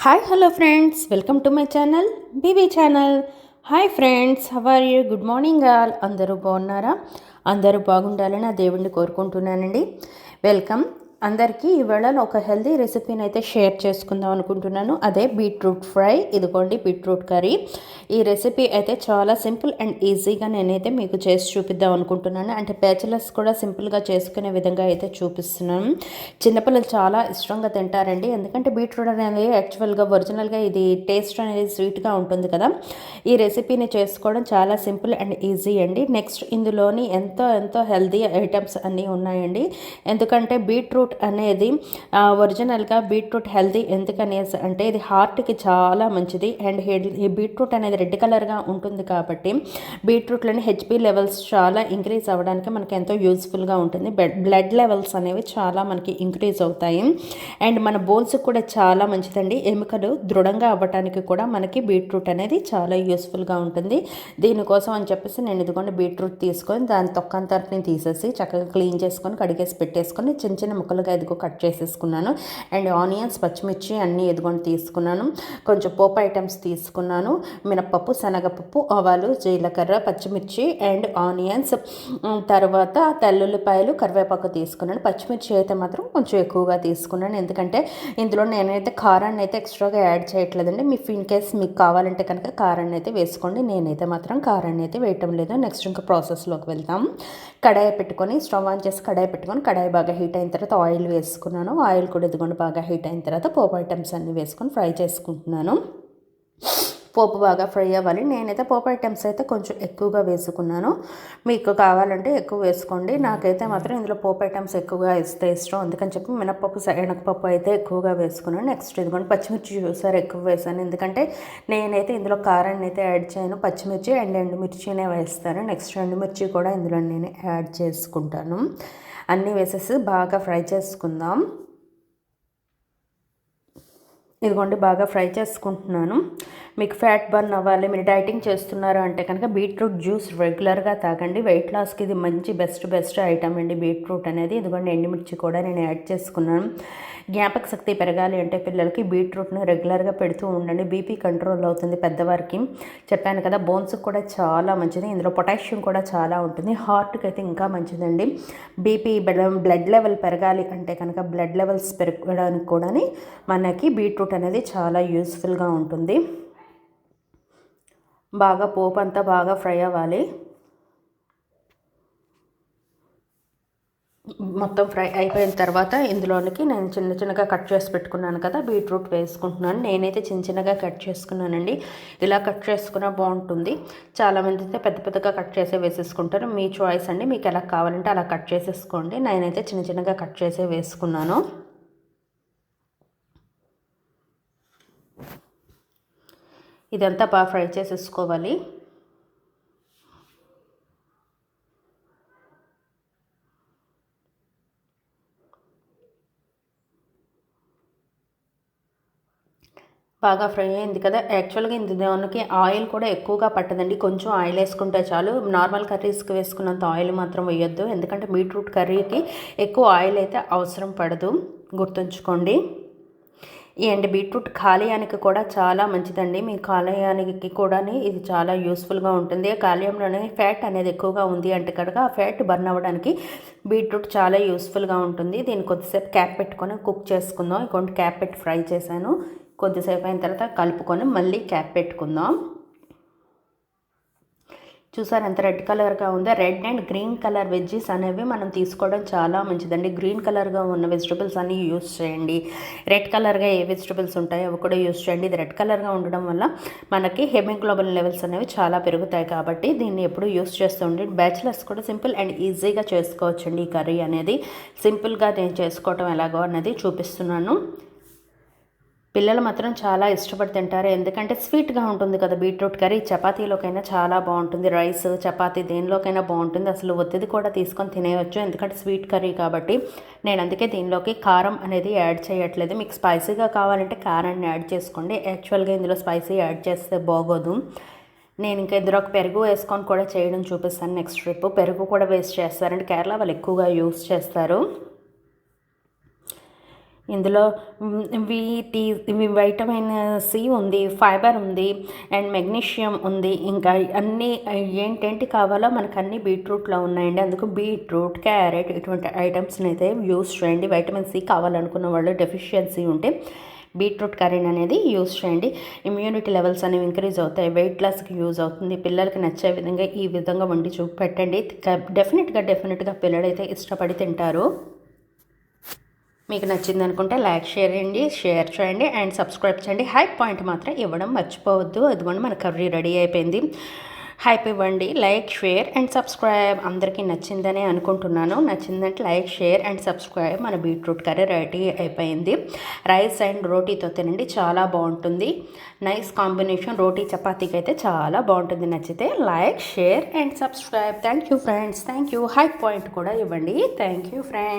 Hi hello friends, welcome to my channel BB channel. Hi friends, how are you? Good morning all. అందరూ బాగున్నారా? అందరూ బాగుండాలని ఆ దేవుడిని కోరుకుంటున్నానండి. వెల్కమ్ అందరికీ. ఇవాళ ఒక హెల్తీ రెసిపీని అయితే షేర్ చేసుకుందాం అనుకుంటున్నాను. అదే బీట్రూట్ ఫ్రై. ఇదిగోండి బీట్రూట్ కర్రీ. ఈ రెసిపీ అయితే చాలా సింపుల్ అండ్ ఈజీగా నేనైతే మీకు చేసి చూపిద్దాం అనుకుంటున్నాను. అంటే బ్యాచిలర్స్ కూడా సింపుల్గా చేసుకునే విధంగా అయితే చూపిస్తున్నాను. చిన్నపిల్లలు చాలా ఇష్టంగా తింటారండి. ఎందుకంటే బీట్రూట్ అనేది యాక్చువల్గా ఒరిజినల్గా ఇది టేస్ట్ అనేది స్వీట్గా ఉంటుంది కదా. ఈ రెసిపీని చేసుకోవడం చాలా సింపుల్ అండ్ ఈజీ అండి. నెక్స్ట్ ఇందులోని ఎంతో ఎంతో హెల్తీ ఐటమ్స్ అన్నీ ఉన్నాయండి. ఎందుకంటే బీట్రూట్ అనేది ఒరిజినల్గా బీట్రూట్ హెల్తీ ఎందుకనేసి అంటే ఇది హార్ట్కి చాలా మంచిది. అండ్ ఈ బీట్రూట్ అనేది రెడ్ కలర్గా ఉంటుంది కాబట్టి బీట్రూట్లోని హెచ్పి లెవెల్స్ చాలా ఇంక్రీజ్ అవ్వడానికి మనకి ఎంతో యూజ్ఫుల్గా ఉంటుంది. బ్లడ్ లెవెల్స్ అనేవి చాలా మనకి ఇంక్రీజ్ అవుతాయి. అండ్ మన బోన్స్కి కూడా చాలా మంచిదండి. ఎముకలు దృఢంగా అవ్వడానికి కూడా మనకి బీట్రూట్ అనేది చాలా యూస్ఫుల్గా ఉంటుంది. దీనికోసం అని చెప్పేసి నేను ఇదిగోండి బీట్రూట్ తీసుకొని దాని తొక్కంతటిని తీసేసి చక్కగా క్లీన్ చేసుకొని కడిగేసి పెట్టేసుకొని చిన్న చిన్న ముక్కలుగా ఎదుగు కట్ చేసేసుకున్నాను. అండ్ ఆనియన్స్, పచ్చిమిర్చి అన్నీ ఎదుగుని తీసుకున్నాను. కొంచెం పోపు ఐటమ్స్ తీసుకున్నాను. మినపప్పు, శనగపప్పు, ఆవాలు, జీలకర్ర, పచ్చిమిర్చి అండ్ ఆనియన్స్, తర్వాత తెల్లుల్లిపాయలు, కరివేపాకు తీసుకున్నాను. పచ్చిమిర్చి అయితే మాత్రం కొంచెం ఎక్కువగా తీసుకున్నాను. ఎందుకంటే ఇందులో నేనైతే కారాన్ని అయితే ఎక్స్ట్రాగా యాడ్ చేయట్లేదండి. మీ ఇన్ కేస్ మీకు కావాలంటే కనుక కారాన్ని అయితే వేసుకోండి. నేనైతే మాత్రం కారాన్ని అయితే వేయటం లేదు. నెక్స్ట్ ఇంకా ప్రాసెస్లోకి వెళ్తాం. కడాయి పెట్టుకొని స్టవ్ ఆన్ చేసి కడాయి పెట్టుకొని కడాయి బాగా హీట్ అయిన తర్వాత ఆయిల్ వేసుకున్నాను. ఆయిల్ కూడా ఇదిగోండి బాగా హీట్ అయిన తర్వాత పోపు ఐటమ్స్ అన్నీ వేసుకొని ఫ్రై చేసుకుంటున్నాను. పోపు బాగా ఫ్రై అవ్వాలి. నేనైతే పోపు ఐటమ్స్ అయితే కొంచెం ఎక్కువగా వేసుకున్నాను. మీకు కావాలంటే ఎక్కువ వేసుకోండి. నాకైతే మాత్రం ఇందులో పోపు ఐటమ్స్ ఎక్కువగా ఇస్తే ఇష్టం. అందుకని చెప్పి మినపప్పు, శనగపప్పు అయితే ఎక్కువగా వేసుకున్నాను. నెక్స్ట్ ఇదిగోండి పచ్చిమిర్చి చూసారు ఎక్కువ వేసాను. ఎందుకంటే నేనైతే ఇందులో కారాన్ని అయితే యాడ్ చేయను. పచ్చిమిర్చి అండ్ ఎండుమిర్చినే వేస్తాను. నెక్స్ట్ ఎండుమిర్చి కూడా ఇందులో నేను యాడ్ చేసుకుంటాను. అన్నీ వేసేసి బాగా ఫ్రై చేసుకుందాం. ఇదిగోండి బాగా ఫ్రై చేసుకుంటున్నాను. మీకు ఫ్యాట్ బర్న్ అవ్వాలి, మీరు డైటింగ్ చేస్తున్నారు అంటే కనుక బీట్రూట్ జ్యూస్ రెగ్యులర్గా తాగండి. వెయిట్ లాస్కి ఇది మంచి బెస్ట్ ఐటమ్ అండి బీట్రూట్ అనేది. ఇదిగోండి ఎండుమిర్చి కూడా నేను యాడ్ చేసుకున్నాను. జ్ఞాపక శక్తి పెరగాలి అంటే పిల్లలకి బీట్రూట్ని రెగ్యులర్గా పెడుతూ ఉండండి. బీపీ కంట్రోల్ అవుతుంది పెద్దవారికి. చెప్పాను కదా, బోన్స్కి కూడా చాలా మంచిది. ఇందులో పొటాషియం కూడా చాలా ఉంటుంది. హార్ట్కి అయితే ఇంకా మంచిదండి. బీపీ, బ్లడ్ లెవెల్ పెరగాలి అంటే కనుక బ్లడ్ లెవెల్స్ పెరగడానికి కూడా మనకి బీట్రూట్ అనేది చాలా యూస్ఫుల్గా ఉంటుంది. బాగా పోపు అంతా బాగా ఫ్రై అవ్వాలి. మొత్తం ఫ్రై అయిపోయిన తర్వాత ఇందులోనికి నేను చిన్నగా కట్ చేసి పెట్టుకున్నాను కదా బీట్రూట్ వేసుకుంటున్నాను. నేనైతే చిన్నగా కట్ చేసుకున్నానండి. ఇలా కట్ చేసుకున్నా బాగుంటుంది. చాలామంది అయితే పెద్దగా కట్ చేసే వేసేసుకుంటారు. మీ చాయిస్ అండి. మీకు ఎలా కావాలంటే అలా కట్ చేసేసుకోండి. నేనైతే చిన్నగా కట్ చేసే వేసుకున్నాను. ఇదంతా బాగా ఫ్రై చేసేసుకోవాలి. బాగా ఫ్రై అయింది కదా. యాక్చువల్గా ఇందులోనికి ఆయిల్ కూడా ఎక్కువగా పట్టదండి. కొంచెం ఆయిల్ వేసుకుంటే చాలు. నార్మల్ కర్రీస్కి వేసుకున్నంత ఆయిల్ మాత్రం వేయొద్దు. ఎందుకంటే బీట్రూట్ కర్రీకి ఎక్కువ ఆయిల్ అయితే అవసరం పడదు, గుర్తుంచుకోండి. అండ్ బీట్రూట్ కాలేయానికి కూడా చాలా మంచిదండి. మీ కాలేయానికి కూడా ఇది చాలా యూస్ఫుల్గా ఉంటుంది. కాలేయంలోనే ఫ్యాట్ అనేది ఎక్కువగా ఉంది అంటే కనుక ఆ ఫ్యాట్ బర్న్ అవ్వడానికి బీట్రూట్ చాలా యూస్ఫుల్గా ఉంటుంది. దీన్ని కొద్దిసేపు క్యాప్ పెట్టుకొని కుక్ చేసుకుందాం. ఇంకొంటి క్యాప్ పెట్టి ఫ్రై చేశాను. కొద్దిసేపు అయిన తర్వాత కలుపుకొని మళ్ళీ క్యాప్ పెట్టుకుందాం. చూసారు ఎంత రెడ్ కలర్గా ఉందో. Red and green colour veggies అనేవి మనం తీసుకోవడం చాలా మంచిదండి. గ్రీన్ కలర్గా ఉన్న వెజిటబుల్స్ అన్నీ యూస్ చేయండి. రెడ్ కలర్గా ఏ వెజిటబుల్స్ ఉంటాయో అవి కూడా యూస్ చేయండి. ఇది రెడ్ కలర్గా ఉండడం వల్ల మనకి హెమోగ్లోబిన్ లెవెల్స్ అనేవి చాలా పెరుగుతాయి కాబట్టి దీన్ని ఎప్పుడు యూస్ చేస్తూ ఉండి. బ్యాచిలర్స్ కూడా సింపుల్ అండ్ ఈజీగా చేసుకోవచ్చండి. ఈ కర్రీ అనేది సింపుల్గా నేను చేసుకోవటం ఎలాగో అన్నది చూపిస్తున్నాను. పిల్లలు మాత్రం చాలా ఇష్టపడి తింటారు. ఎందుకంటే స్వీట్గా ఉంటుంది కదా బీట్రూట్ కర్రీ. చపాతీలోకైనా చాలా బాగుంటుంది. రైస్, చపాతీ దేనిలోకైనా బాగుంటుంది. అసలు ఒత్తిడి కూడా తీసుకొని తినేయచ్చు. ఎందుకంటే స్వీట్ కర్రీ కాబట్టి నేను అందుకే దీనిలోకి కారం అనేది యాడ్ చేయట్లేదు. మీకు స్పైసీగా కావాలంటే కారాన్ని యాడ్ చేసుకోండి. యాక్చువల్గా ఇందులో స్పైసీ యాడ్ చేస్తే బాగోదు. నేను ఇంకా ఇందులో ఒక పెరుగు వేసుకొని కూడా చేయడం చూపిస్తాను నెక్స్ట్ ట్రిప్. పెరుగు కూడా వేస్ట్ చేస్తారంటే కేరళ వాళ్ళు ఎక్కువగా యూస్ చేస్తారు. ఇందులో వైటమిన్ సి ఉంది, ఫైబర్ ఉంది, అండ్ మెగ్నీషియం ఉంది. ఇంకా అన్నీ ఏంటేంటి కావాలో మనకు అన్నీ బీట్రూట్లో ఉన్నాయండి. అందుకు బీట్రూట్, క్యారెట్ ఇటువంటి ఐటమ్స్ని అయితే యూస్ చేయండి. వైటమిన్ సి కావాలనుకున్న వాళ్ళు, డెఫిషియన్సీ ఉంటే బీట్రూట్ కర్రీని అనేది యూస్ చేయండి. ఇమ్యూనిటీ లెవెల్స్ అనేవి ఇంక్రీజ్ అవుతాయి, వెయిట్ లాస్కి యూజ్ అవుతుంది. పిల్లలకి నచ్చే విధంగా ఈ విధంగా వండి చూపెట్టండి. డెఫినెట్గా పిల్లలైతే ఇష్టపడి తింటారు. మీకు నచ్చింది అనుకుంటే లైక్ షేర్ చేయండి అండ్ సబ్స్క్రైబ్ చేయండి. హైప్ పాయింట్ మాత్రం ఇవ్వడం మర్చిపోవద్దు. అదిగోండి మన కర్రీ రెడీ అయిపోయింది. హైప్ ఇవ్వండి, లైక్, షేర్ అండ్ సబ్స్క్రైబ్. అందరికీ నచ్చిందనే అనుకుంటున్నాను. నచ్చిందంటే లైక్, షేర్ అండ్ సబ్స్క్రైబ్. మన బీట్రూట్ కర్రీ రెడీ అయిపోయింది. రైస్ అండ్ రోటీతో తినండి, చాలా బాగుంటుంది. Nice combination. రోటీ చపాతీకి అయితే చాలా బాగుంటుంది. నచ్చితే like, share and subscribe. Thank you friends, thank you. Hype point కూడా ఇవ్వండి. Thank you friends.